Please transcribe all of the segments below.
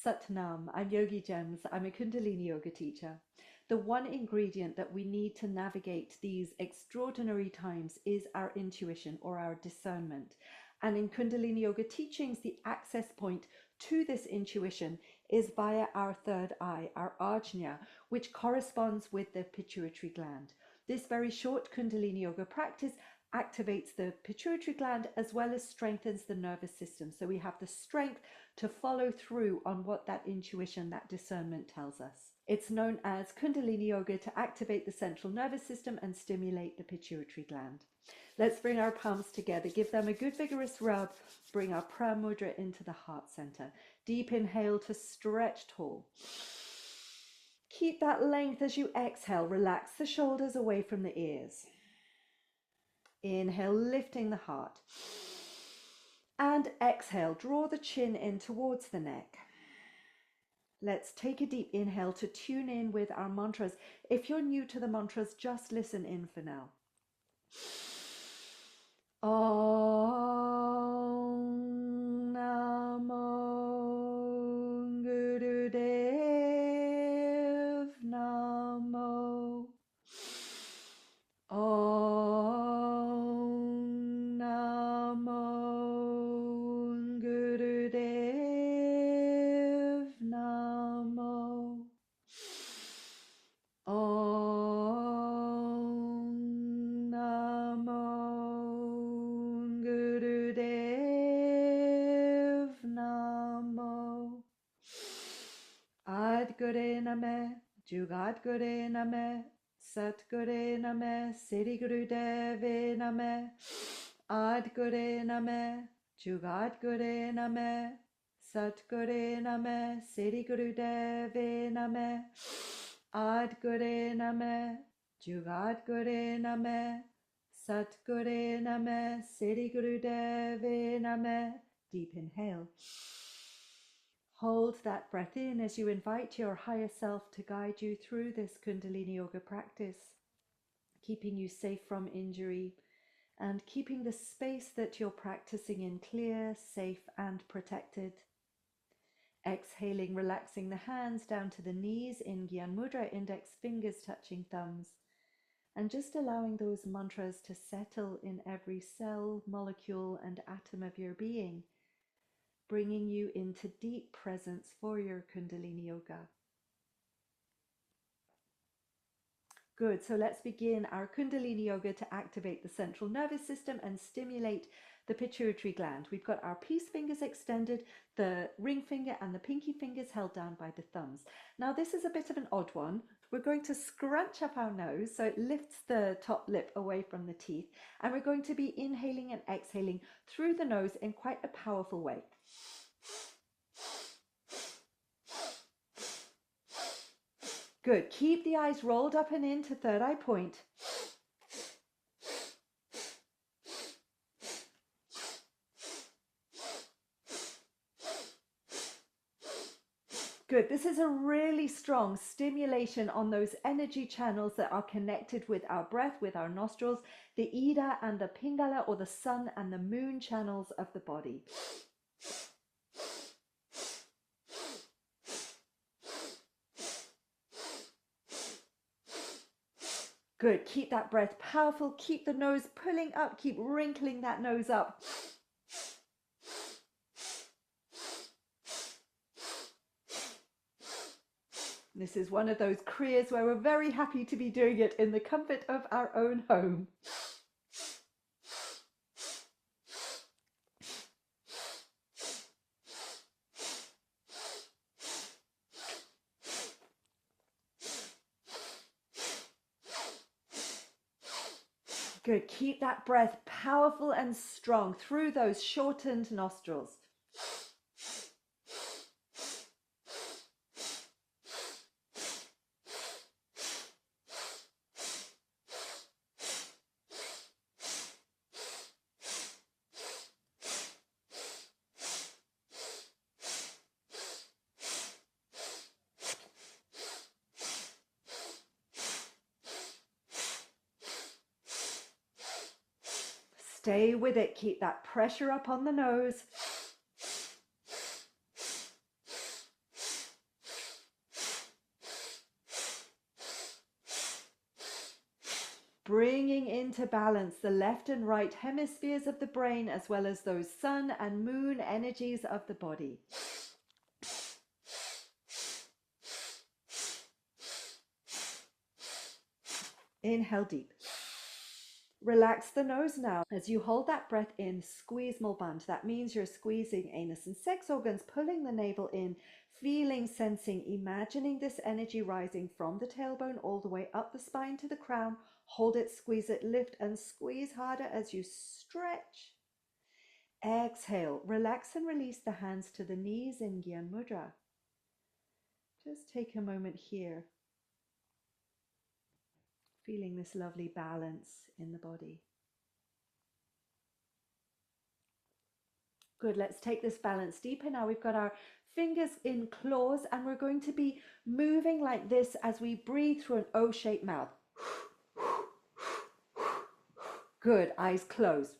Satnam, I'm Yogigems, I'm a Kundalini Yoga teacher. The one ingredient that we need to navigate these extraordinary times is our intuition or our discernment. And in Kundalini Yoga teachings, the access point to this intuition is via our third eye, our ajna, which corresponds with the pituitary gland. This very short Kundalini Yoga practice activates the pituitary gland as well as strengthens the nervous system. So we have the strength to follow through on what that intuition, that discernment tells us. It's known as Kundalini Yoga to activate the central nervous system and stimulate the pituitary gland. Let's bring our palms together, give them a good vigorous rub, bring our prayer mudra into the heart center. Deep inhale to stretch tall. Keep that length as you exhale, relax the shoulders away from the ears. Inhale, lifting the heart. And exhale, draw the chin in towards the neck. Let's take a deep inhale to tune in with our mantras. If you're new to the mantras, just listen in for now. Om Namo Gurudev Namo. Om Namo Gurudev Namo. Om Namo Gurudev Namo. Adgure Name, Jugadgure Name, Satgure Name, Siddhi Gurudeve Name. Adgure Name, Jugadgure Name, Satgure Name, Siddhi Gurudeve Name. Adgure Name, Jugadgure Name, Satgure Name, Siddhi Gurudeve Name. Deep inhale. Hold that breath in as you invite your higher self to guide you through this Kundalini Yoga practice, keeping you safe from injury and keeping the space that you're practicing in clear, safe and protected. Exhaling, relaxing the hands down to the knees in Gyan Mudra, index fingers touching thumbs, and just allowing those mantras to settle in every cell, molecule and atom of your being, bringing you into deep presence for your Kundalini Yoga. Good, so let's begin our Kundalini Yoga to activate the central nervous system and stimulate the pituitary gland. We've got our peace fingers extended, the ring finger and the pinky fingers held down by the thumbs. Now this is a bit of an odd one. We're going to scrunch up our nose so it lifts the top lip away from the teeth, and we're going to be inhaling and exhaling through the nose in quite a powerful way. Good. Keep the eyes rolled up and into third eye point. Good. This is a really strong stimulation on those energy channels that are connected with our breath, with our nostrils, the Ida and the Pingala, or the sun and the moon channels of the body. Good. Keep that breath powerful. Keep the nose pulling up. Keep wrinkling that nose up. This is one of those Kriyas where we're very happy to be doing it in the comfort of our own home. Good. Keep that breath powerful and strong through those shortened nostrils. Stay with it. Keep that pressure up on the nose. bringing into balance the left and right hemispheres of the brain, as well as those sun and moon energies of the body. Inhale deep. Relax the nose now. As you hold that breath in, squeeze Mulband. That means you're squeezing anus and sex organs, pulling the navel in, feeling, sensing, imagining this energy rising from the tailbone all the way up the spine to the crown. Hold it, squeeze it, lift and squeeze harder as you stretch. Exhale, relax and release the hands to the knees in Gyan Mudra. Just take a moment here, feeling this lovely balance in the body. Good, let's take this balance deeper. Now we've got our fingers in claws and we're going to be moving like this as we breathe through an O-shaped mouth. Good, eyes closed.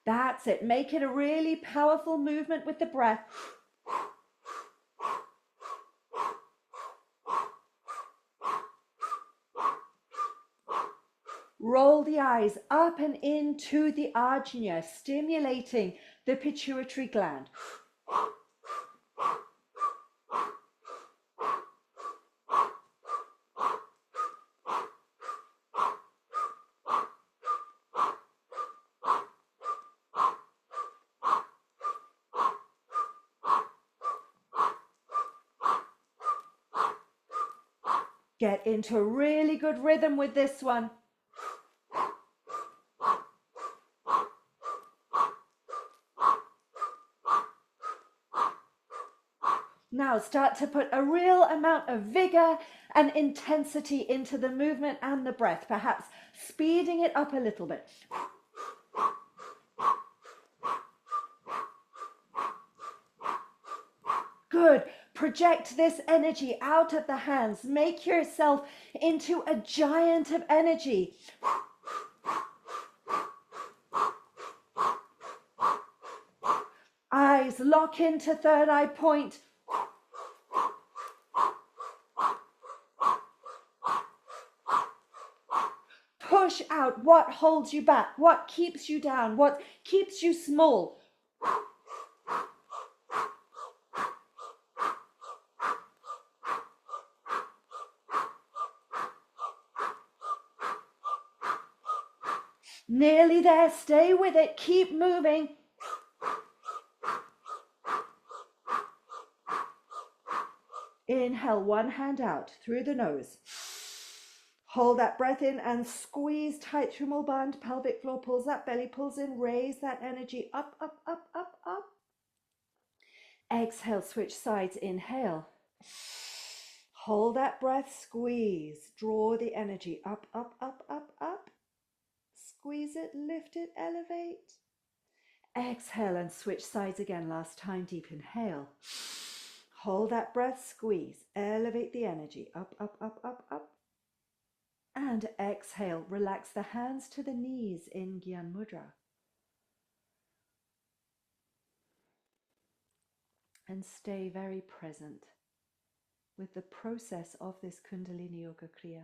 That's it. Make it a really powerful movement with the breath. Roll the eyes up and into the ajna, stimulating the pituitary gland. Get into a really good rhythm with this one. Now start to put a real amount of vigor and intensity into the movement and the breath, perhaps speeding it up a little bit. Good. Project this energy out of the hands. Make yourself into a giant of energy. Eyes lock into third eye point. Push out what holds you back, what keeps you down, what keeps you small. Nearly there, stay with it, keep moving. Inhale, one hand out through the nose. Hold that breath in and squeeze tight through Mulband. Pelvic floor pulls up, belly pulls in. Raise that energy up, up, up, up, up. Exhale, switch sides. Inhale. Hold that breath, squeeze. Draw the energy up, up, up, up, up. Squeeze it, lift it, elevate. Exhale and switch sides again. Last time, deep inhale. Hold that breath, squeeze. Elevate the energy. Up, up, up, up, up. And exhale, relax the hands to the knees in Gyan Mudra. And stay very present with the process of this Kundalini Yoga Kriya.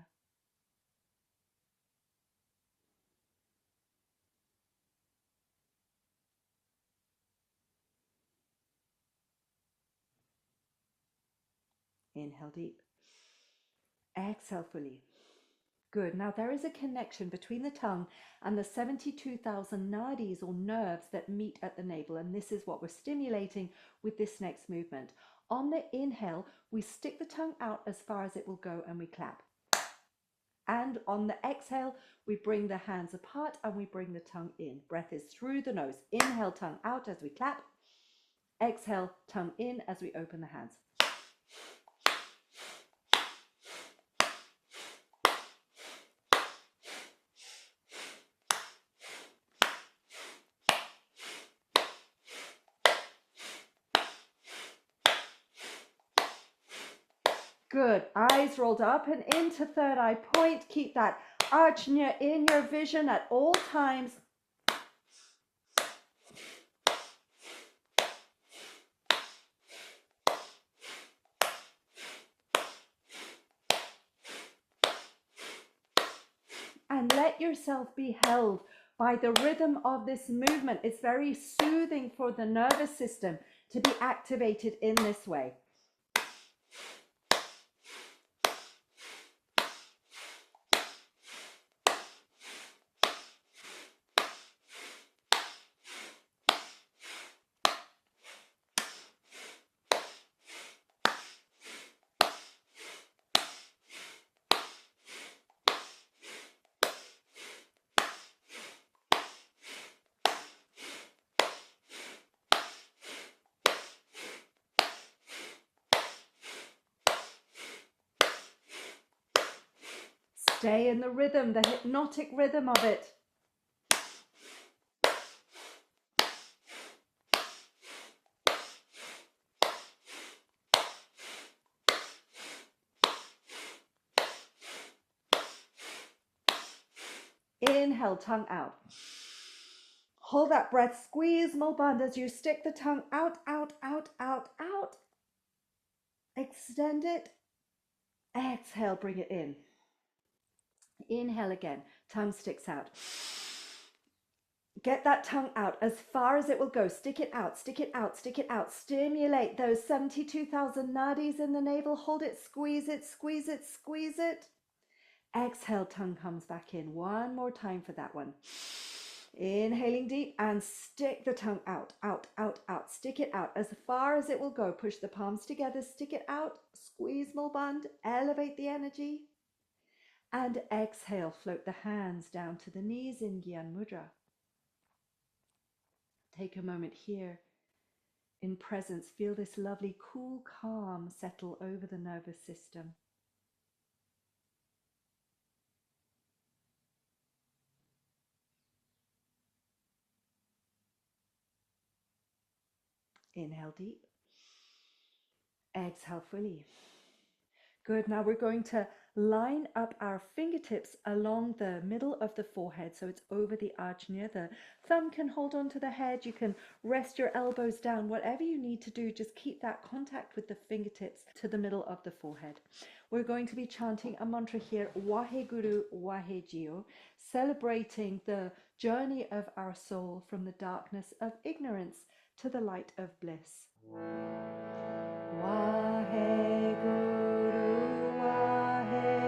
Inhale deep. Exhale fully. Good. Now there is a connection between the tongue and the 72,000 nadis or nerves that meet at the navel, and this is what we're stimulating with this next movement. On the inhale, we stick the tongue out as far as it will go and we clap. And on the exhale, we bring the hands apart and we bring the tongue in. Breath is through the nose. Inhale, tongue out as we clap. Exhale, tongue in as we open the hands. Good. Eyes rolled up and into third eye point. Keep that ajna in your vision at all times. And let yourself be held by the rhythm of this movement. It's very soothing for the nervous system to be activated in this way. Stay in the rhythm, the hypnotic rhythm of it. Inhale, tongue out. Hold that breath, squeeze Mulband as you stick the tongue out, out, out, out, out. Extend it. Exhale, bring it in. Inhale again, tongue sticks out. Get that tongue out as far as it will go. Stick it out, stick it out, stick it out. Stimulate those 72,000 nadis in the navel. Hold it, squeeze it, squeeze it, squeeze it. Exhale, tongue comes back in. One more time for that one. Inhaling deep and stick the tongue out, out, out, out. Stick it out as far as it will go. Push the palms together, stick it out, squeeze Mulband, elevate the energy. And exhale, float the hands down to the knees in Gyan Mudra. Take a moment here in presence. Feel this lovely cool calm settle over the nervous system. Inhale deep. Exhale fully. Good. Now we're going to line up our fingertips along the middle of the forehead. So it's over the ajna. The thumb can hold onto the head. You can rest your elbows down. Whatever you need to do, just keep that contact with the fingertips to the middle of the forehead. We're going to be chanting a mantra here, Waheguru Wahejio, celebrating the journey of our soul from the darkness of ignorance to the light of bliss. Waheguru. Waheguru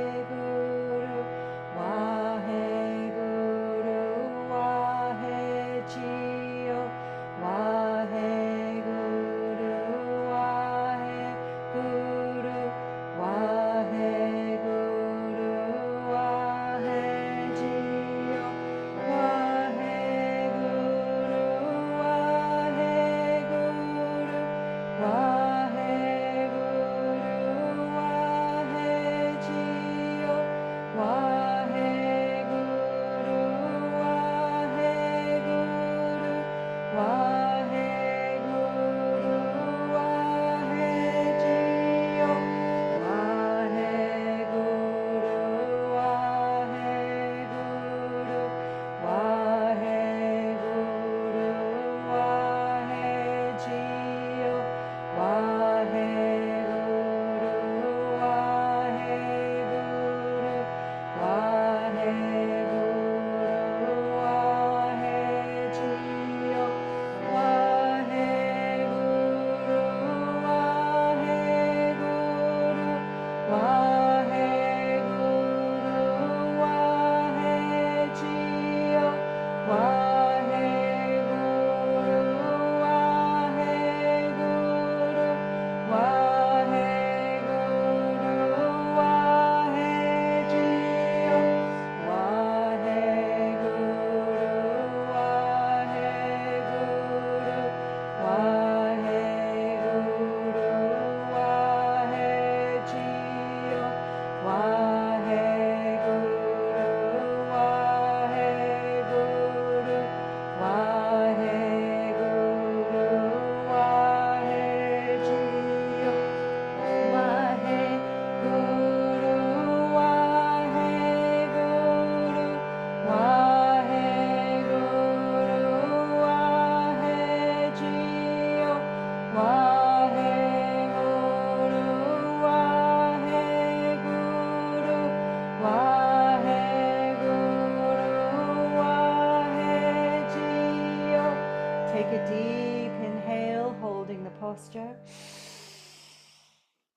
take a deep inhale, holding the posture.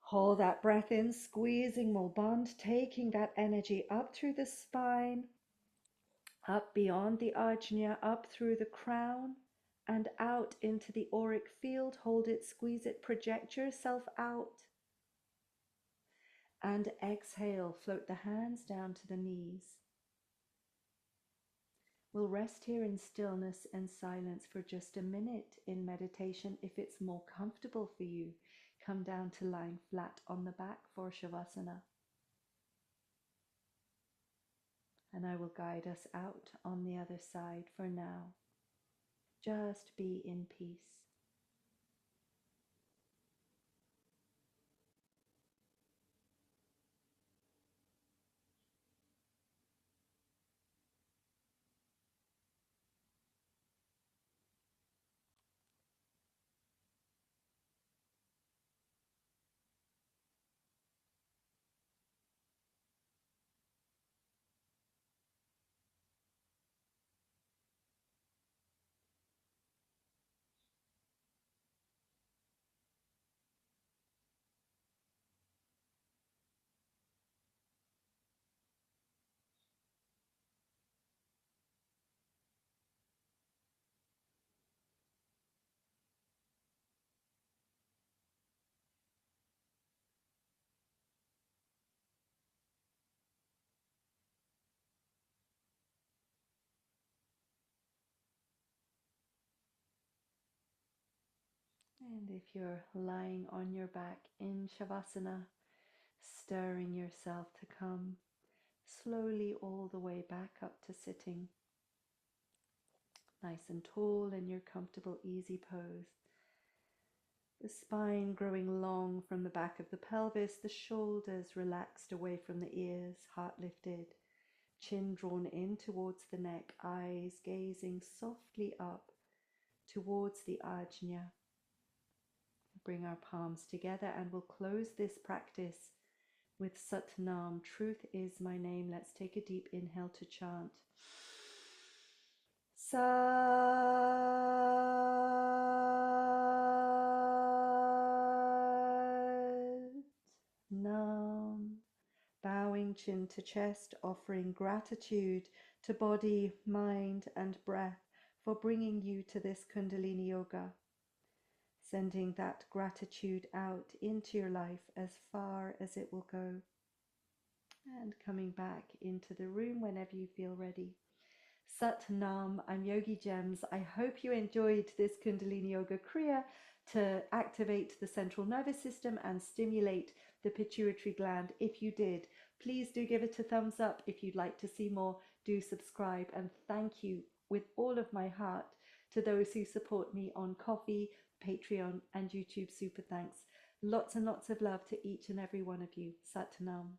Hold that breath in, squeezing Mulband, taking that energy up through the spine, up beyond the ajna, up through the crown, and out into the auric field. Hold it, squeeze it, project yourself out. And exhale, float the hands down to the knees. We'll rest here in stillness and silence for just a minute in meditation. If it's more comfortable for you, come down to lying flat on the back for Shavasana. And I will guide us out on the other side for now. Just be in peace. And if you're lying on your back in Shavasana, stirring yourself to come slowly all the way back up to sitting. Nice and tall in your comfortable, easy pose. The spine growing long from the back of the pelvis, the shoulders relaxed away from the ears, heart lifted, chin drawn in towards the neck, eyes gazing softly up towards the ajna. Bring our palms together and we'll close this practice with Sat Nam, truth is my name. Let's take a deep inhale to chant. Sat Nam. Bowing chin to chest, offering gratitude to body, mind, and breath for bringing you to this Kundalini Yoga. Sending that gratitude out into your life as far as it will go. And coming back into the room whenever you feel ready. Sat Nam, I'm Yogigems. I hope you enjoyed this Kundalini Yoga Kriya to activate the central nervous system and stimulate the pituitary gland. If you did, please do give it a thumbs up. If you'd like to see more, do subscribe. And thank you with all of my heart to those who support me on Ko-fi, Patreon, and YouTube. Super thanks. Lots and lots of love to each and every one of you. Sat Nam.